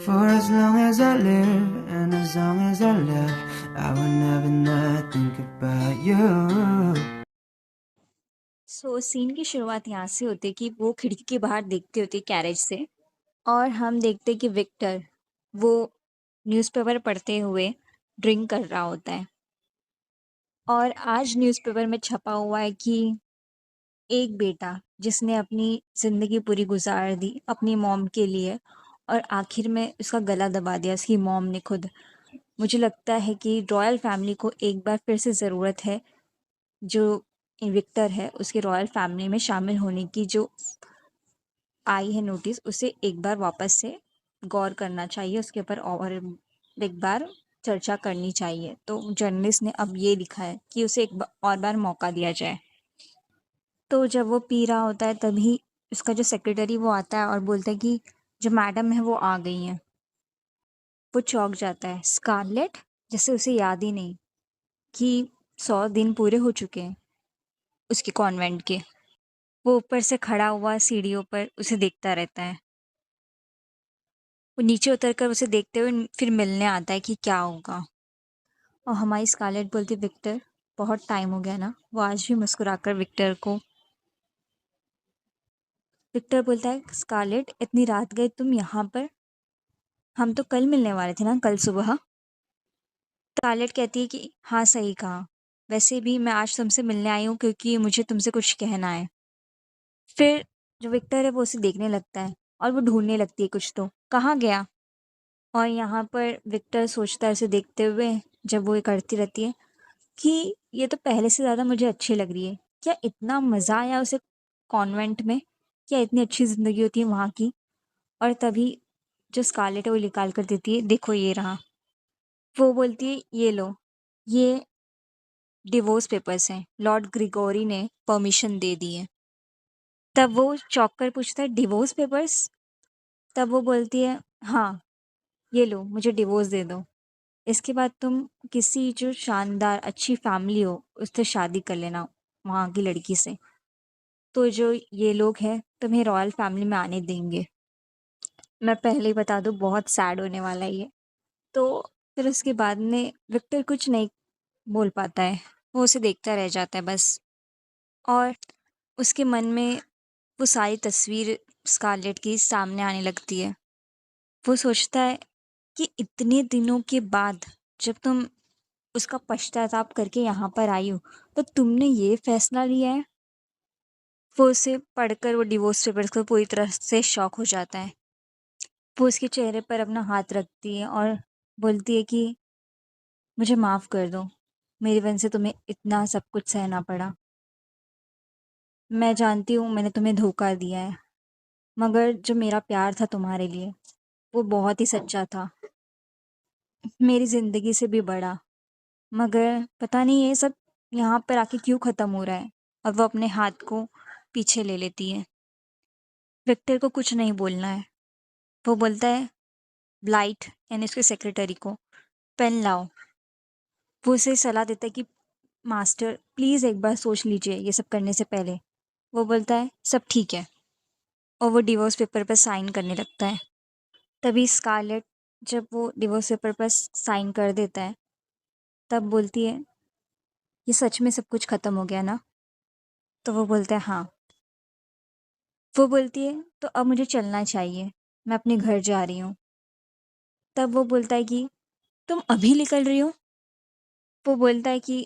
For as long as I live and as long as I live, I will never not think about you. Scene की शुरुआत यहाँ से होती है कि वो खिड़की के बाहर देखते होते कैरेज से, और हम देखते कि विक्टर वो न्यूज़पेपर पढ़ते हुए ड्रिंक कर रहा होता है। और आज न्यूज़पेपर में छपा हुआ है कि एक बेटा जिसने अपनी ज़िंदगी पूरी गुजार दी अपनी मॉम के लिए, और आखिर में उसका गला दबा दिया उसकी मॉम ने खुद। मुझे लगता है कि रॉयल फैमिली को एक बार फिर से ज़रूरत है, जो विक्टर है उसके रॉयल फैमिली में शामिल होने की जो आई है नोटिस, उसे एक बार वापस से गौर करना चाहिए उसके ऊपर, और एक बार चर्चा करनी चाहिए। तो जर्नलिस्ट ने अब ये लिखा है कि उसे और बार मौका दिया जाए। तो जब वो पी रहा होता है तभी उसका जो सेक्रेटरी वो आता है और बोलता है कि जो मैडम है वो आ गई हैं। वो चौंक जाता है। स्कारलेट, जैसे उसे याद ही नहीं कि 100 दिन पूरे हो चुके हैं उसके कॉन्वेंट के। वो ऊपर से खड़ा हुआ सीढ़ियों पर उसे देखता रहता है। वो नीचे उतरकर उसे देखते हुए फिर मिलने आता है कि क्या होगा। और हमारी स्कारलेट बोलती, विक्टर बहुत टाइम हो गया ना। वो आज भी मुस्कुराकर विक्टर को, विक्टर बोलता है, स्कारलेट इतनी रात गए तुम यहाँ पर? हम तो कल मिलने वाले थे ना, कल सुबह। स्कारलेट कहती है कि हाँ सही कहा, वैसे भी मैं आज तुमसे मिलने आई हूँ क्योंकि मुझे तुमसे कुछ कहना है। फिर जो विक्टर है वो उसे देखने लगता है और वो ढूंढने लगती है कुछ, तो कहाँ गया। और यहाँ पर विक्टर सोचता है उसे देखते हुए, जब वो ये करती रहती है, कि ये तो पहले से ज़्यादा मुझे अच्छी लग रही है। क्या इतना मज़ा आया उसे कॉन्वेंट में? क्या इतनी अच्छी ज़िंदगी होती है वहाँ की? और तभी जो स्कारलेट है वो निकाल कर देती है, देखो ये रहा। वो बोलती है, ये लो, ये डिवोर्स पेपर्स हैं, लॉर्ड ग्रिगोरी ने परमिशन दे दी है। तब वो चौंक कर पूछता है, डिवोर्स पेपर्स? तब वो बोलती है, हाँ, ये लो, मुझे डिवोर्स दे दो। इसके बाद तुम किसी जो शानदार अच्छी फैमिली हो उससे शादी कर लेना, वहाँ की लड़की से। तो जो ये लोग हैं तुम्हें रॉयल फैमिली में आने देंगे। मैं पहले ही बता दूँ, बहुत सैड होने वाला है ये। तो फिर उसके बाद में विक्टर कुछ नहीं बोल पाता है। वो उसे देखता रह जाता है बस। और उसके मन में वो सारी तस्वीर स्कारलेट की सामने आने लगती है। वो सोचता है कि इतने दिनों के बाद जब तुम उसका पश्चाताप करके यहाँ पर आई हो, तो तुमने ये फैसला लिया है। वो उसे पढ़कर वो डिवोर्स पेपर्स को पूरी तरह से शॉक हो जाता है। वो उसके चेहरे पर अपना हाथ रखती है और बोलती है कि मुझे माफ़ कर दो, मेरी वजह से तुम्हें इतना सब कुछ सहना पड़ा। मैं जानती हूँ मैंने तुम्हें धोखा दिया है, मगर जो मेरा प्यार था तुम्हारे लिए वो बहुत ही सच्चा था, मेरी ज़िंदगी से भी बड़ा। मगर पता नहीं ये सब यहाँ पर आके क्यों ख़त्म हो रहा है। और वो अपने हाथ को पीछे ले लेती है। विक्टर को कुछ नहीं बोलना है। वो बोलता है, ब्लाइट यानी उसके सेक्रेटरी को, पेन लाओ। वो उसे सलाह देता है कि मास्टर प्लीज़ एक बार सोच लीजिए ये सब करने से पहले। वो बोलता है, सब ठीक है। और वो डिवोर्स पेपर पर साइन करने लगता है। तभी स्कारलेट जब वो डिवोर्स पेपर पर साइन कर देता है, तब बोलती है, ये सच में सब कुछ ख़त्म हो गया ना? तो वो बोलता है, हाँ। वो बोलती है, तो अब मुझे चलना चाहिए, मैं अपने घर जा रही हूँ। तब वो बोलता है कि तुम अभी निकल रही हो? वो बोलता है कि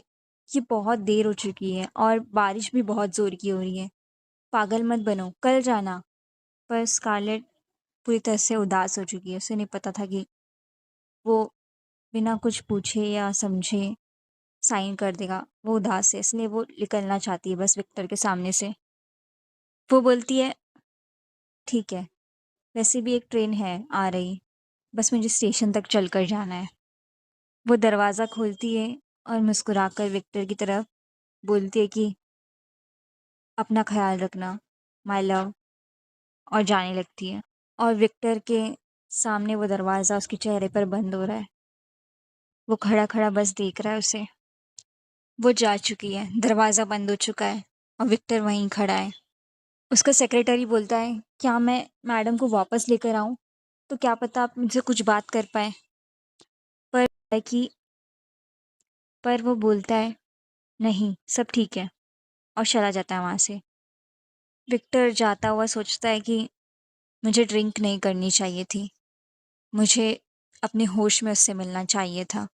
ये बहुत देर हो चुकी है और बारिश भी बहुत ज़ोर की हो रही है, पागल मत बनो, कल जाना। पर स्कारलेट पूरी तरह से उदास हो चुकी है। उसे नहीं पता था कि वो बिना कुछ पूछे या समझे साइन कर देगा। वो उदास है, इसलिए वो निकलना चाहती है बस विक्टर के सामने से। वो बोलती है, ठीक है, वैसे भी एक ट्रेन है आ रही, बस मुझे स्टेशन तक चलकर जाना है। वो दरवाज़ा खोलती है और मुस्कुराकर विक्टर की तरफ बोलती है कि अपना ख्याल रखना, माय लव, और जाने लगती है। और विक्टर के सामने वो दरवाज़ा उसके चेहरे पर बंद हो रहा है। वो खड़ा-खड़ा बस देख रहा है उसे। वो जा चुकी है, दरवाज़ा बंद हो चुका है और विक्टर वहीं खड़ा है। उसका सेक्रेटरी बोलता है, क्या मैं मैडम को वापस लेकर आऊँ? तो क्या पता आप मुझसे कुछ बात कर पाए। पर है कि पर वो बोलता है नहीं, सब ठीक है, और चला जाता है वहाँ से। विक्टर जाता हुआ सोचता है कि मुझे ड्रिंक नहीं करनी चाहिए थी, मुझे अपने होश में उससे मिलना चाहिए था।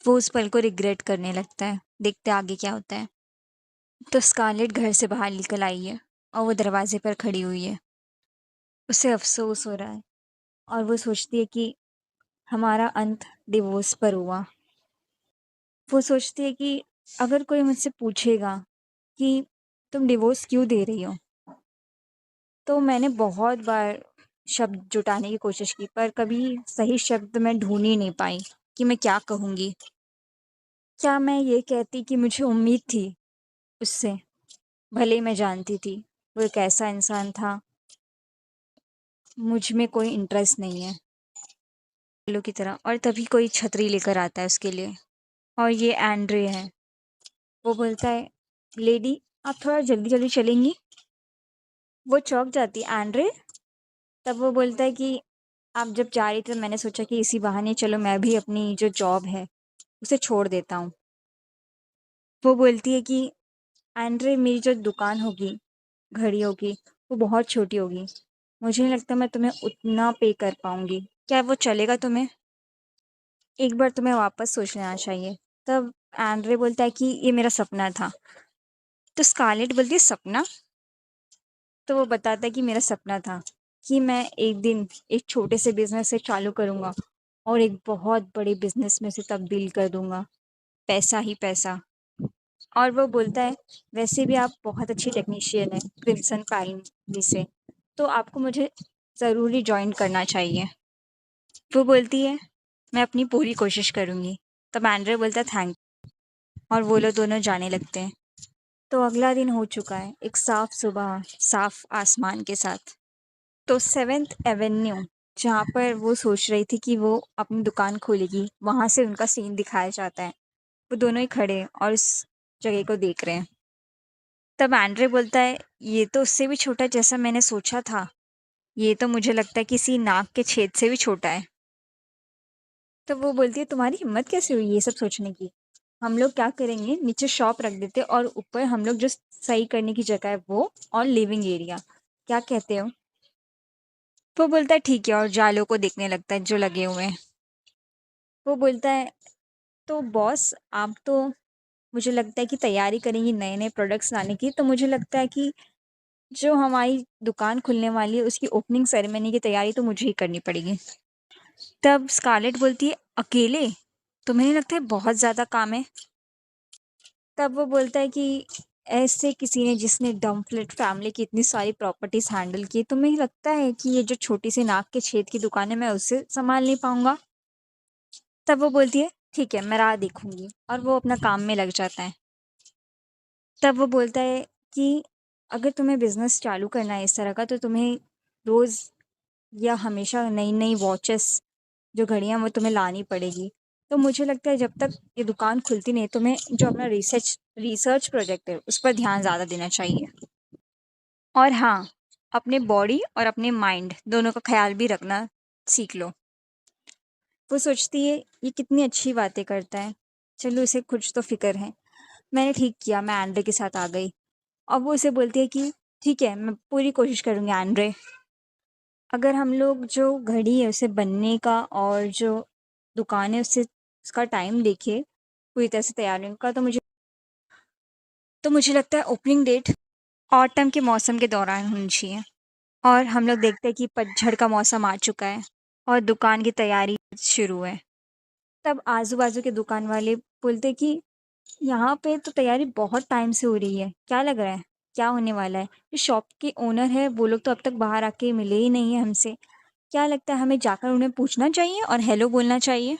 वो उस पल को रिग्रेट करने लगता है। देखते आगे क्या होता है। तो स्कारलेट घर से बाहर निकल आई है और वो दरवाजे पर खड़ी हुई है। उसे अफसोस हो रहा है और वो सोचती है कि हमारा अंत डिवोर्स पर हुआ। वो सोचती है कि अगर कोई मुझसे पूछेगा कि तुम डिवोर्स क्यों दे रही हो, तो मैंने बहुत बार शब्द जुटाने की कोशिश की, पर कभी सही शब्द मैं ढूंढ ही नहीं पाई कि मैं क्या कहूँगी। क्या मैं ये कहती कि मुझे उम्मीद थी उससे, भले ही मैं जानती थी वो एक ऐसा इंसान था, मुझ में कोई इंटरेस्ट नहीं है लोगों की तरह। और तभी कोई छतरी लेकर आता है उसके लिए, और ये एंड्रे है। वो बोलता है, लेडी आप थोड़ा जल्दी जल्दी चलेंगी। वो चौंक जाती है, एंड्रे। तब वो बोलता है कि आप जब जा रही थी तो मैंने सोचा कि इसी बहाने चलो मैं भी अपनी जो जॉब है उसे छोड़ देता हूँ। वो बोलती है कि एंड्रे मेरी जो दुकान होगी घड़ियों की, वो बहुत छोटी होगी, मुझे नहीं लगता मैं तुम्हें उतना पे कर पाऊंगी। क्या वो चलेगा तुम्हें? एक बार तुम्हें वापस सोच लेना चाहिए। तब एंड्रे बोलता है कि ये मेरा सपना था। तो स्कारलेट बोलती है, सपना? तो वो बताता है कि मेरा सपना था कि मैं एक दिन एक छोटे से बिजनेस से चालू करूँगा और एक बहुत बड़े बिजनेस में से तब्दील कर दूंगा, पैसा ही पैसा। और वो बोलता है, वैसे भी आप बहुत अच्छी टेक्नीशियन हैं क्रिम्सन पैलेस से, तो आपको मुझे ज़रूरी ज्वाइन करना चाहिए। वो बोलती है, मैं अपनी पूरी कोशिश करूँगी। तब एंड्रे बोलता है, थैंक। और वो लोग दोनों जाने लगते हैं। तो अगला दिन हो चुका है, एक साफ सुबह, साफ आसमान के साथ। तो 7th एवेन्यू, जहाँ पर वो सोच रही थी कि वो अपनी दुकान खोलेगी, वहाँ से उनका सीन दिखाया जाता है। वो दोनों ही खड़े हैं और उस जगह को देख रहे हैं। तब एंड्रे बोलता है, ये तो उससे भी छोटा जैसा मैंने सोचा था, ये तो मुझे लगता है किसी नाक के छेद से भी छोटा है। तब वो बोलती है, तुम्हारी हिम्मत कैसे हुई ये सब सोचने की? हम लोग क्या करेंगे, नीचे शॉप रख देते और ऊपर हम लोग जो सही करने की जगह है वो, और लिविंग एरिया, क्या कहते हो? वो बोलता है, ठीक है, और जालों को देखने लगता है जो लगे हुए हैं। वो बोलता है, तो बॉस आप तो, मुझे लगता है कि तैयारी करेंगी नए नए प्रोडक्ट्स लाने की, तो मुझे लगता है कि जो हमारी दुकान खुलने वाली है उसकी ओपनिंग सेरेमनी की तैयारी तो मुझे ही करनी पड़ेगी। तब स्कारलेट बोलती है, अकेले? तुम्हें नहीं लगता है बहुत ज़्यादा काम है? तब वो बोलता है कि ऐसे किसी ने जिसने डम्पलेट फैमिली की इतनी सारी प्रॉपर्टीज हैंडल की, तुम्हें ही लगता है कि ये जो छोटी सी नाक के छेद की दुकान है मैं उससे संभाल नहीं पाऊंगा? तब वो बोलती है, ठीक है, मैं राह देखूंगी, और वो अपना काम में लग जाता है। तब वो बोलता है कि अगर तुम्हें बिजनेस चालू करना है इस तरह का, तो तुम्हें रोज़ या हमेशा नई नई वॉचेस, जो घड़ियाँ, वो तुम्हें लानी पड़ेगी। तो मुझे लगता है जब तक ये दुकान खुलती नहीं, तुम्हें जो अपना रिसर्च रिसर्च प्रोजेक्ट है उस पर ध्यान ज़्यादा देना चाहिए। और हाँ, अपने बॉडी और अपने माइंड दोनों का ख्याल भी रखना सीख लो। वो सोचती है, ये कितनी अच्छी बातें करता है, चलो इसे कुछ तो फिक्र है। मैंने ठीक किया, मैं एंड्रे के साथ आ गई। अब वो उसे बोलती है कि ठीक है, मैं पूरी कोशिश करूँगी एंड्रे। अगर हम लोग जो घड़ी है उसे बनने का और जो दुकान है उससे उसका टाइम देखे, पूरी तरह से तैयार होने का, तो मुझे लगता है ओपनिंग डेट ऑटम के मौसम के दौरान होनी चाहिए। और हम लोग देखते हैं कि पतझड़ का मौसम आ चुका है और दुकान की तैयारी शुरू है। तब आजू बाजू के दुकान वाले बोलते कि यहाँ पे तो तैयारी बहुत टाइम से हो रही है, क्या लग रहा है, क्या होने वाला है? जो शॉप के ओनर है वो लोग तो अब तक बाहर आके मिले ही नहीं है हमसे। क्या लगता है हमें जाकर उन्हें पूछना चाहिए और हेलो बोलना चाहिए?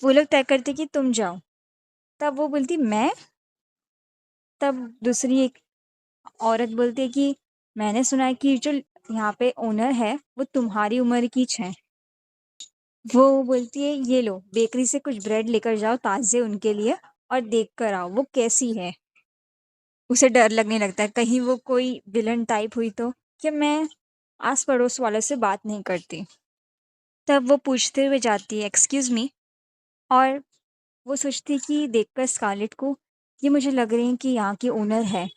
वो लोग तय करते कि तुम जाओ। तब वो बोलती, मैं? तब दूसरी एक औरत बोलती है कि मैंने सुना है कि जो यहाँ पे ओनर है वो तुम्हारी उम्र की है। वो बोलती है, ये लो बेकरी से कुछ ब्रेड लेकर जाओ ताज़े उनके लिए, और देख कर आओ वो कैसी है। उसे डर लगने लगता है कहीं वो कोई विलन टाइप हुई तो। कि मैं आस पड़ोस वालों से बात नहीं करती। तब वो पूछते हुए जाती है, एक्सक्यूज़ मी। और वो सोचती है कि देखकर स्कारलेट को, ये मुझे लग रही है कि यहाँ की ओनर है।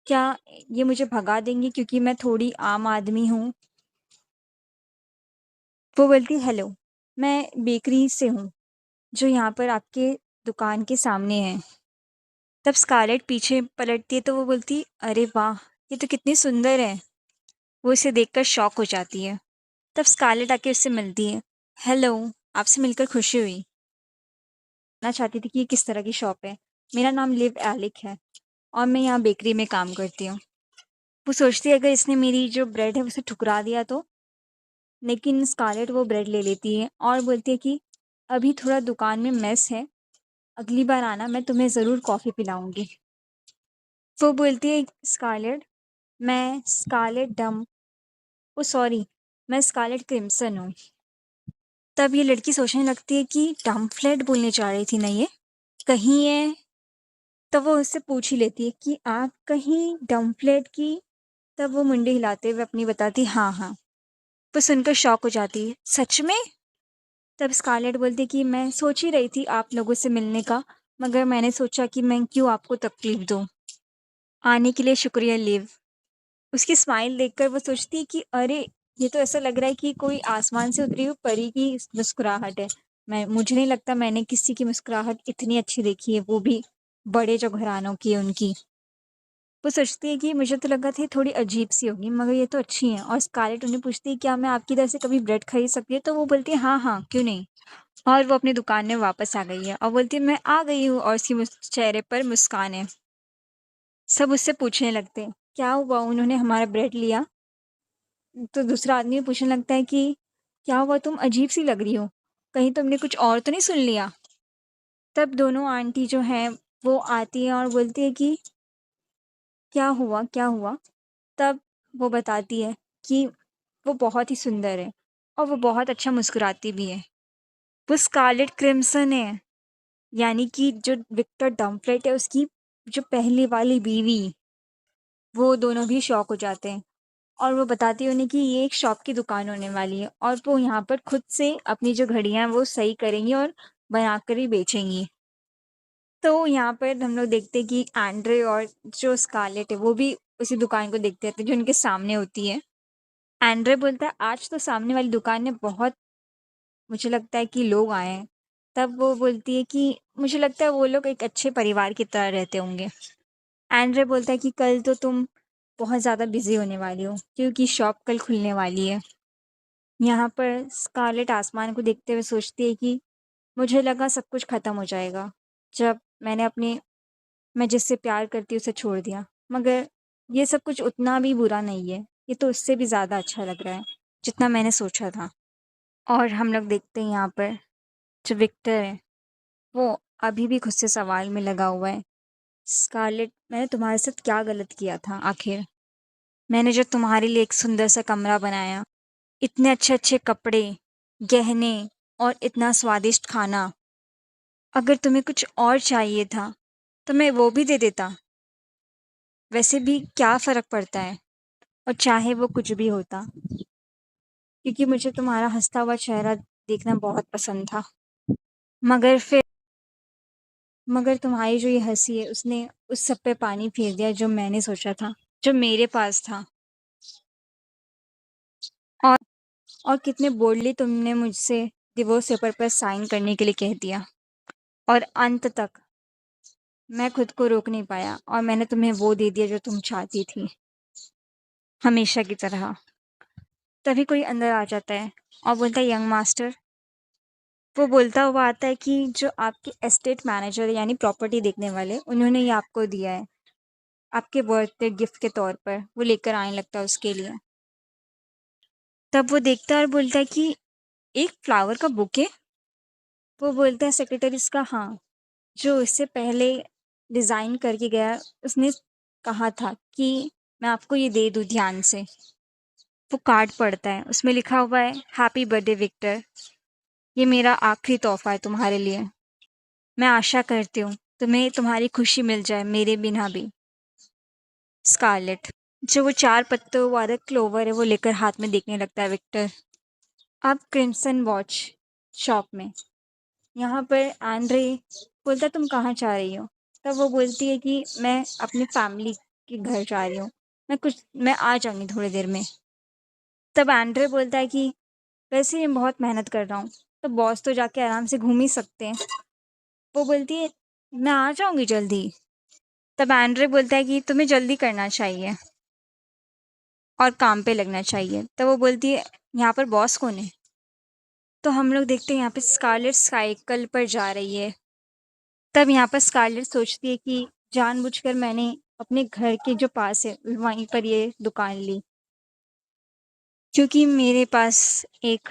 क्या ये मुझे भगा देंगी क्योंकि मैं थोड़ी आम आदमी हूँ? वो बोलती, हेलो, मैं बेकरी से हूँ, जो यहाँ पर आपके दुकान के सामने है। तब स्कारलेट पीछे पलटती है तो वो बोलती, अरे वाह, ये तो कितनी सुंदर है। वो इसे देखकर शॉक हो जाती है। तब स्कारलेट आके उससे मिलती है। हेलो, आपसे मिलकर खुशी हुई। जानना चाहती थी कि ये किस तरह की शॉप है। मेरा नाम लिव एलिक है और मैं यहाँ बेकरी में काम करती हूँ। वो सोचती है अगर इसने मेरी जो ब्रेड है उसे ठुकरा दिया तो। लेकिन स्कारलेट वो ब्रेड ले लेती है और बोलती है कि अभी थोड़ा दुकान में मेस है, अगली बार आना, मैं तुम्हें ज़रूर कॉफ़ी पिलाऊंगी। वो बोलती है, स्कारलेट, मैं स्कारलेट डम ओ सॉरी, मैं स्कारलेट क्रिम्सन हूँ। तब ये लड़की सोचने लगती है कि डम्फ्लेट बोलने जा रही थी ना ये, कहीं ये। तब वो उससे पूछ ही लेती है कि आप कहीं डम्फ्लेट की। तब वो मुंडी हिलाते हुए अपनी बताती, हाँ हाँ। वो सुनकर शॉक हो जाती है, सच में? तब स्कारलेट बोलती कि मैं सोच ही रही थी आप लोगों से मिलने का, मगर मैंने सोचा कि मैं क्यों आपको तकलीफ दूँ। आने के लिए शुक्रिया लिव। उसकी स्माइल देखकर वो सोचती है कि अरे, ये तो ऐसा लग रहा है कि कोई आसमान से उतरी हुई परी की मुस्कुराहट है। मुझे नहीं लगता मैंने किसी की मुस्कुराहट इतनी अच्छी देखी है, वो भी बड़े जो घरानों की है उनकी। वो सोचती है कि मुझे तो लगा था ये थोड़ी अजीब सी होगी, मगर ये तो अच्छी हैं। और स्कारलेट उन्हें पूछती है, क्या मैं आपकी तरह से कभी ब्रेड खरीद सकती है? तो वो बोलती है, हाँ हाँ, क्यों नहीं। और वो अपनी दुकान में वापस आ गई है और बोलती है, मैं आ गई हूँ, और उसकी चेहरे पर मुस्कान है। सब उससे पूछने लगते हैं, क्या हुआ, उन्होंने हमारा ब्रेड लिया? तो दूसरा आदमी पूछने लगता है कि क्या हुआ, तुम अजीब सी लग रही हो, कहीं तुमने कुछ और तो नहीं सुन लिया? तब दोनों आंटी जो हैं वो आती हैं और बोलती है कि क्या हुआ, क्या हुआ? तब वो बताती है कि वो बहुत ही सुंदर है और वो बहुत अच्छा मुस्कुराती भी है। वो स्कारलेट क्रिम्सन है, यानी कि जो विक्टर डम्फ्लेट है उसकी जो पहली वाली बीवी। वो दोनों भी शॉक हो जाते हैं और वो बताती है उन्हें कि ये एक शॉप की दुकान होने वाली है और वो यहाँ पर खुद से अपनी जो घड़ियाँ हैं वो सही करेंगी और बनाकर ही बेचेंगी। तो यहाँ पर हम लोग देखते हैं कि एंड्रे और जो स्कारलेट है वो भी उसी दुकान को देखते रहते हैं जो उनके सामने होती है। एंड्रे बोलता है, आज तो सामने वाली दुकान में बहुत, मुझे लगता है कि लोग आए हैं। तब वो बोलती है कि मुझे लगता है वो लोग एक अच्छे परिवार की तरह रहते होंगे। एंड्रे बोलता है कि कल तो तुम बहुत ज़्यादा बिजी होने वाली हो क्योंकि शॉप कल खुलने वाली है। यहाँ पर स्कारलेट आसमान को देखते हुए सोचती है कि मुझे लगा सब कुछ ख़त्म हो जाएगा जब मैं जिससे प्यार करती हूँ उसे छोड़ दिया, मगर ये सब कुछ उतना भी बुरा नहीं है, ये तो उससे भी ज़्यादा अच्छा लग रहा है जितना मैंने सोचा था। और हम लोग देखते हैं यहाँ पर जो विक्टर है वो अभी भी खुद से सवाल में लगा हुआ है, स्कारलेट, मैंने तुम्हारे साथ क्या गलत किया था आखिर? मैंने जो तुम्हारे लिए एक सुंदर सा कमरा बनाया, इतने अच्छे अच्छे कपड़े, गहने और इतना स्वादिष्ट खाना, अगर तुम्हें कुछ और चाहिए था तो मैं वो भी दे देता। वैसे भी क्या फ़र्क पड़ता है, और चाहे वो कुछ भी होता, क्योंकि मुझे तुम्हारा हंसता हुआ चेहरा देखना बहुत पसंद था। मगर फिर मगर तुम्हारी जो ये हंसी है उसने उस सब पे पानी फेर दिया जो मैंने सोचा था, जो मेरे पास था। और और कितने बोल्डली तुमने मुझसे डिवोर्स पेपर पर साइन करने के लिए कह दिया, और अंत तक मैं खुद को रोक नहीं पाया और मैंने तुम्हें वो दे दिया जो तुम चाहती थी, हमेशा की तरह। तभी कोई अंदर आ जाता है और बोलता है, यंग मास्टर। वो बोलता हुआ आता है कि जो आपके एस्टेट मैनेजर यानी प्रॉपर्टी देखने वाले, उन्होंने ये आपको दिया है आपके बर्थडे गिफ्ट के तौर पर। वो लेकर आने लगता है उसके लिए। तब वो देखता है और बोलता है कि एक फ्लावर का बुके? वो बोलता है सेक्रेटरी इसका, हाँ, जो इससे पहले डिज़ाइन करके गया, उसने कहा था कि मैं आपको ये दे दूँ ध्यान से। वो कार्ड पढ़ता है, उसमें लिखा हुआ है, हैप्पी बर्थडे विक्टर, ये मेरा आखिरी तोहफा है तुम्हारे लिए। मैं आशा करती हूँ तुम्हें तुम्हारी खुशी मिल जाए मेरे बिना भी, स्कारलेट। जो वो 4 पत्तों वाला क्लोवर है वो लेकर हाथ में देखने लगता है विक्टर। अब क्रिम्सन वॉच शॉप में यहाँ पर एंड्रे बोलता है तुम कहाँ जा रही हो? तब वो बोलती है कि मैं अपनी फैमिली के घर जा रही हूँ, मैं आ जाऊंगी थोड़ी देर में। तब एंड्रे बोलता है कि वैसे ही मैं बहुत मेहनत कर रहा हूँ, तो बॉस तो जाके आराम से घूम ही सकते हैं। वो बोलती है मैं आ जाऊंगी जल्दी। तब एंड्रे बोलता है कि तुम्हें जल्दी करना चाहिए और काम पे लगना चाहिए। तब वो बोलती है यहाँ पर बॉस कौन है? तो हम लोग देखते हैं यहाँ पे स्कारलेट साइकिल पर जा रही है। तब यहाँ पर स्कारलेट सोचती है कि जानबूझकर मैंने अपने घर के जो पास है वहीं पर ये दुकान ली, क्योंकि मेरे पास एक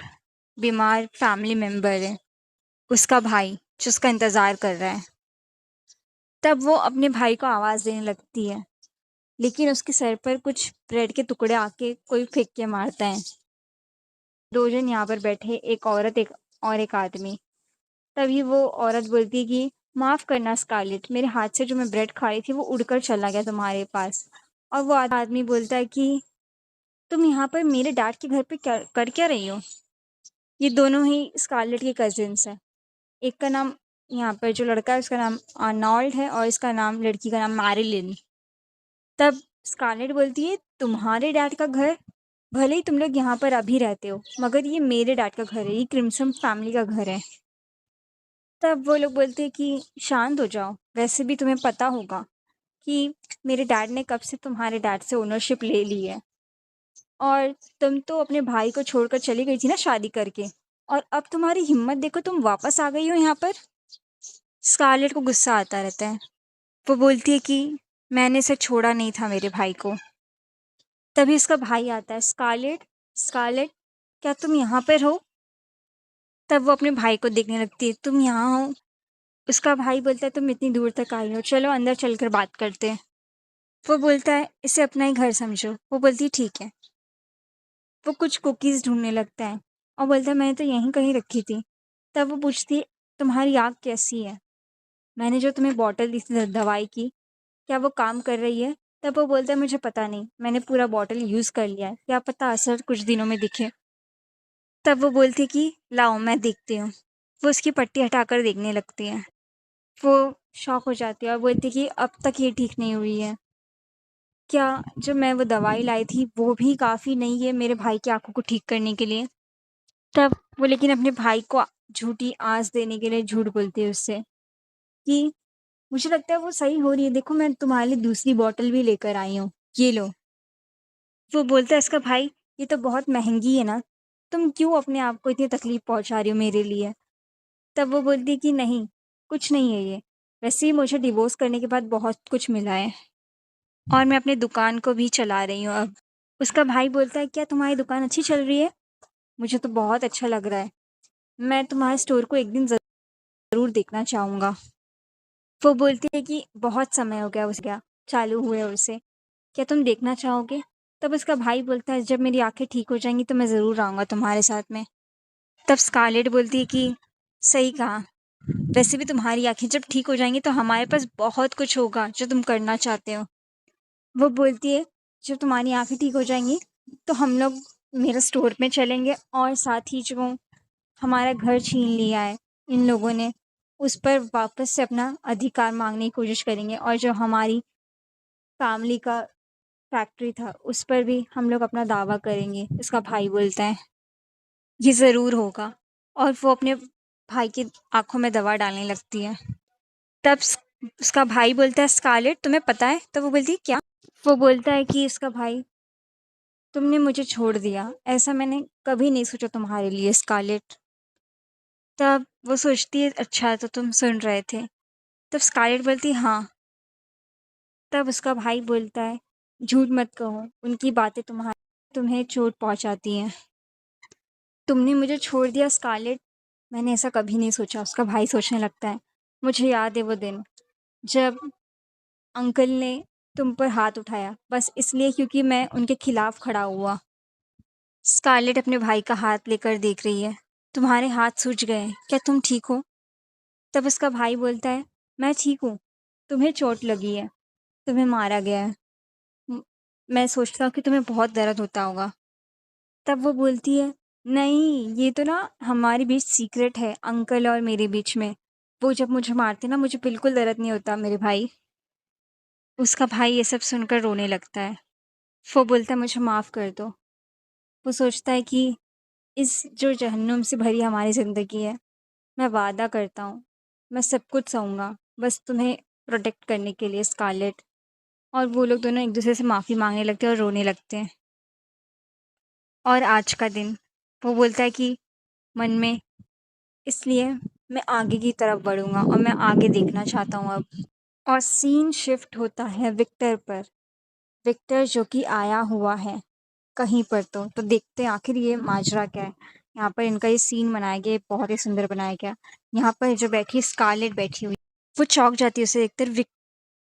बीमार फैमिली मेम्बर है, उसका भाई, जो उसका इंतज़ार कर रहा है। तब वो अपने भाई को आवाज़ देने लगती है, लेकिन उसके सर पर कुछ ब्रेड के टुकड़े आके कोई फेंक के मारता है। 2 जन यहाँ पर बैठे, एक औरत एक आदमी। तभी वो औरत बोलती है कि माफ़ करना स्कारलेट, मेरे हाथ से जो मैं ब्रेड खा रही थी वो उड़कर चला गया तुम्हारे पास। और वो आदमी बोलता है कि तुम यहाँ पर मेरे डैड के घर पे क्या रही हो? ये दोनों ही स्कारलेट के कजिन्स हैं। एक का नाम, यहाँ पर जो लड़का है उसका नाम आर्नोल्ड है और इसका नाम, लड़की का नाम मैरिलिन। तब स्कारलेट बोलती है तुम्हारे डैड का घर, भले ही तुम लोग यहाँ पर अभी रहते हो, मगर ये मेरे डैड का घर है, ये क्रिम्सन फैमिली का घर है। तब वो लोग बोलते हैं कि शांत हो जाओ, वैसे भी तुम्हें पता होगा कि मेरे डैड ने कब से तुम्हारे डैड से ओनरशिप ले ली है, और तुम तो अपने भाई को छोड़कर चली गई थी ना शादी करके, और अब तुम्हारी हिम्मत देखो, तुम वापस आ गई हो यहाँ पर। स्कारलेट को गुस्सा आता रहता है। वो बोलती है कि मैंने इसे छोड़ा नहीं था मेरे भाई को। तभी उसका भाई आता है। स्कारलेट, स्कारलेट, क्या तुम यहाँ पर हो? तब वो अपने भाई को देखने लगती है, तुम यहाँ हो? उसका भाई बोलता है तुम इतनी दूर तक आई हो, चलो अंदर चलकर बात करते हैं। वो बोलता है इसे अपना ही घर समझो। वो बोलती है ठीक है। वो कुछ कुकीज़ ढूंढने लगता है और बोलता है मैंने तो यहीं कहीं रखी थी। तब वो पूछती है तुम्हारी आँख कैसी है? मैंने जो तुम्हें बॉटल दी थी दवाई की, क्या वो काम कर रही है? तब वो बोलता है मुझे पता नहीं, मैंने पूरा बॉटल यूज़ कर लिया है, क्या पता असर कुछ दिनों में दिखे। तब वो बोलती है कि लाओ मैं देखती हूँ। वो उसकी पट्टी हटाकर देखने लगती है। वो शॉक हो जाती है और बोलती है कि अब तक ये ठीक नहीं हुई है। क्या जो मैं वो दवाई लाई थी वो भी काफ़ी नहीं है मेरे भाई की आँखों को ठीक करने के लिए? तब वो लेकिन अपने भाई को झूठी आस देने के लिए झूठ बोलती है उससे कि मुझे लगता है वो सही हो रही है, देखो मैं तुम्हारे लिए दूसरी बॉटल भी लेकर आई हूँ, ये लो। वो बोलता है इसका भाई ये तो बहुत महंगी है ना, तुम क्यों अपने आप को इतनी तकलीफ पहुंचा रही हो मेरे लिए? तब वो बोलती है कि नहीं, कुछ नहीं है ये, वैसे ही मुझे डिवोर्स करने के बाद बहुत कुछ मिला है और मैं अपनी दुकान को भी चला रही हूँ अब। उसका भाई बोलता है क्या तुम्हारी दुकान अच्छी चल रही है? मुझे तो बहुत अच्छा लग रहा है, मैं तुम्हारे स्टोर को एक दिन ज़रूर देखना चाहूँगा। वो बोलती है कि बहुत समय हो गया उसका चालू हुए उसे, क्या तुम देखना चाहोगे? तब उसका भाई बोलता है जब मेरी आँखें ठीक हो जाएँगी तो मैं ज़रूर आऊँगा तुम्हारे साथ में। तब स्कारलेट बोलती है कि सही कहा, वैसे भी तुम्हारी आँखें जब ठीक हो जाएँगी तो हमारे पास बहुत कुछ होगा जो तुम करना चाहते हो। वो बोलती है जब तुम्हारी आँखें ठीक हो जाएँगी तो हम लोग मेरे स्टोर में चलेंगे और साथ ही जो हमारा घर छीन लिया है इन लोगों ने, उस पर वापस से अपना अधिकार माँगने की कोशिश करेंगे, और जो हमारी फैमिली का फैक्ट्री था उस पर भी हम लोग अपना दावा करेंगे। उसका भाई बोलता है ये ज़रूर होगा, और वो अपने भाई की आँखों में दवा डालने लगती है। तब उसका भाई बोलता है स्कारलेट तुम्हें पता है? तो वो बोलती है क्या? वो बोलता है कि उसका भाई तुमने मुझे छोड़ दिया, ऐसा मैंने कभी नहीं सोचा तुम्हारे लिए स्कारलेट। तब वो सोचती है अच्छा तो तुम सुन रहे थे। तब स्कारलेट बोलती है हाँ। तब उसका भाई बोलता है झूठ मत कहो, उनकी बातें तुम्हें चोट पहुंचाती हैं। तुमने मुझे छोड़ दिया स्कारलेट, मैंने ऐसा कभी नहीं सोचा। उसका भाई सोचने लगता है मुझे याद है वो दिन जब अंकल ने तुम पर हाथ उठाया, बस इसलिए क्योंकि मैं उनके खिलाफ खड़ा हुआ। स्कारलेट अपने भाई का हाथ लेकर देख रही है। तुम्हारे हाथ सूज गए हैं, क्या तुम ठीक हो? तब उसका भाई बोलता है मैं ठीक हूँ, तुम्हें चोट लगी है, तुम्हें मारा गया है। मैं सोचता हूँ कि तुम्हें बहुत दर्द होता होगा। तब वो बोलती है, नहीं ये तो ना हमारे बीच सीक्रेट है, अंकल और मेरे बीच में। वो जब मुझे मारते ना मुझे बिल्कुल दर्द नहीं होता मेरे भाई। उसका भाई ये सब सुनकर रोने लगता है। वो बोलता है मुझे माफ़ कर दो। वो सोचता है कि इस जो जहन्नुम से भरी हमारी ज़िंदगी है, मैं वादा करता हूँ, मैं सब कुछ सहूँगा, बस तुम्हें प्रोटेक्ट करने के लिए स्कारलेट। और वो लोग दोनों एक-दूसरे से माफ़ी माँगने लगते हैं और रोने लगते हैं। और आज का दिन, वो बोलता है कि मन में, इसलिए मैं आगे की तरफ बढ़ूँगा और मैं आगे देखना चाहता हूँ अब। और सीन शिफ्ट होता है विक्टर पर। विक्टर जो कि आया हुआ है कहीं पर तो देखते हैं आखिर ये माजरा क्या है। यहाँ पर इनका ये सीन बनाया गया है, बहुत ही सुंदर बनाया गया। यहाँ पर जो बैठी स्कारलेट बैठी हुई, वो चौंक जाती है उसे देखकर,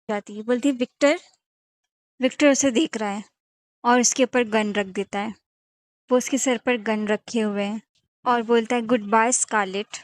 जाती है, बोलती है विक्टर। विक्टर उसे देख रहा है और उसके ऊपर गन रख देता है। वो उसके सर पर गन रखे हुए हैं और बोलता है गुड बाय स्कारलेट।